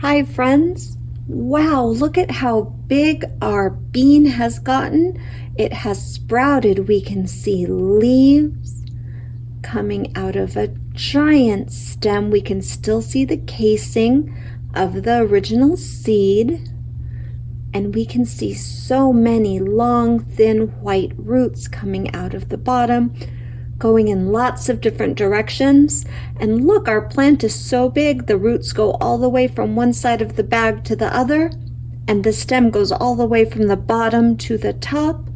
Hi friends! Wow, look at how big our bean has gotten. It has sprouted. We can see leaves coming out of a giant stem. We can still see the casing of the original seed. And we can see so many long, thin white roots coming out of the bottom, going in lots of different directions. And look, our plant is so big, the roots go all the way from one side of the bag to the other, and the stem goes all the way from the bottom to the top.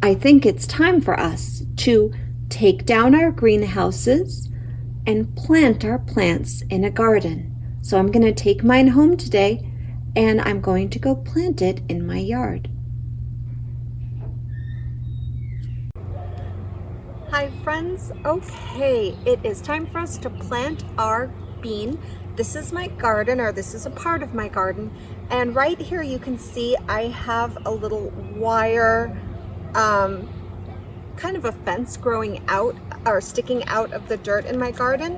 I think it's time for us to take down our greenhouses and plant our plants in a garden. So I'm going to take mine home today, and I'm going to go plant it in my yard. Hi friends, okay, it is time for us to plant our bean. This is my garden, or this is a part of my garden, and right here you can see I have a little wire, kind of a fence growing out or sticking out of the dirt in my garden.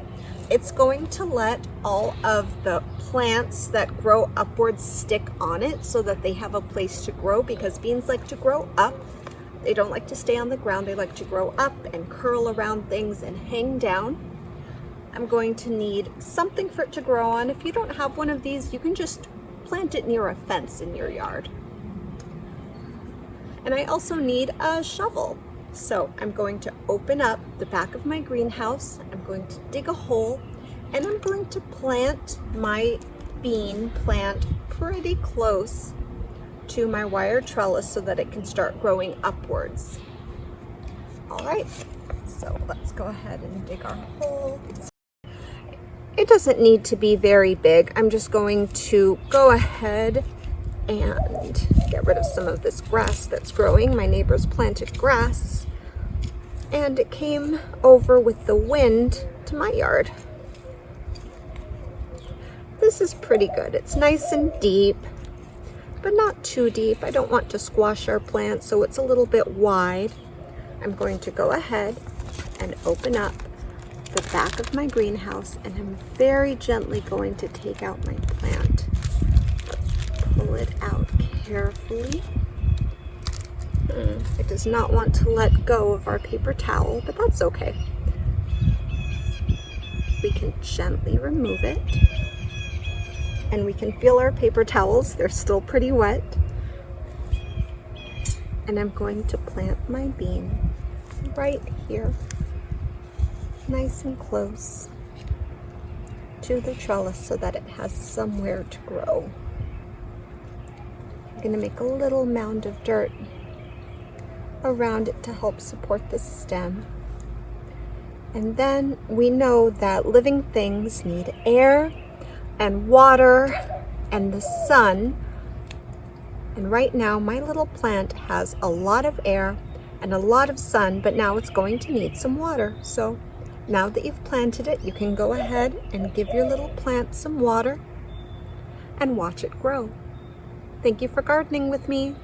It's going to let all of the plants that grow upwards stick on it so that they have a place to grow, because beans like to grow up. They don't like to stay on the ground. They like to grow up and curl around things and hang down. I'm going to need something for it to grow on. If you don't have one of these, you can just plant it near a fence in your yard. And I also need a shovel. So I'm going to open up the back of my greenhouse. I'm going to dig a hole, and I'm going to plant my bean plant pretty close to my wire trellis so that it can start growing upwards. All right, so let's go ahead and dig our hole. It doesn't need to be very big. I'm just going to go ahead and get rid of some of this grass that's growing. My neighbors planted grass, and it came over with the wind to my yard. This is pretty good. It's nice and deep, but not too deep. I don't want to squash our plant, so it's a little bit wide. I'm going to go ahead and open up the back of my greenhouse, and I'm very gently going to take out my plant. Let's pull it out carefully. It does not want to let go of our paper towel, but that's okay. We can gently remove it. And we can feel our paper towels. They're still pretty wet. And I'm going to plant my bean right here, nice and close to the trellis so that it has somewhere to grow. I'm going to make a little mound of dirt around it to help support the stem. And then we know that living things need air and water and the sun. And right now my little plant has a lot of air and a lot of sun, but now it's going to need some water. So now that you've planted it, you can go ahead and give your little plant some water and watch it grow. Thank you for gardening with me.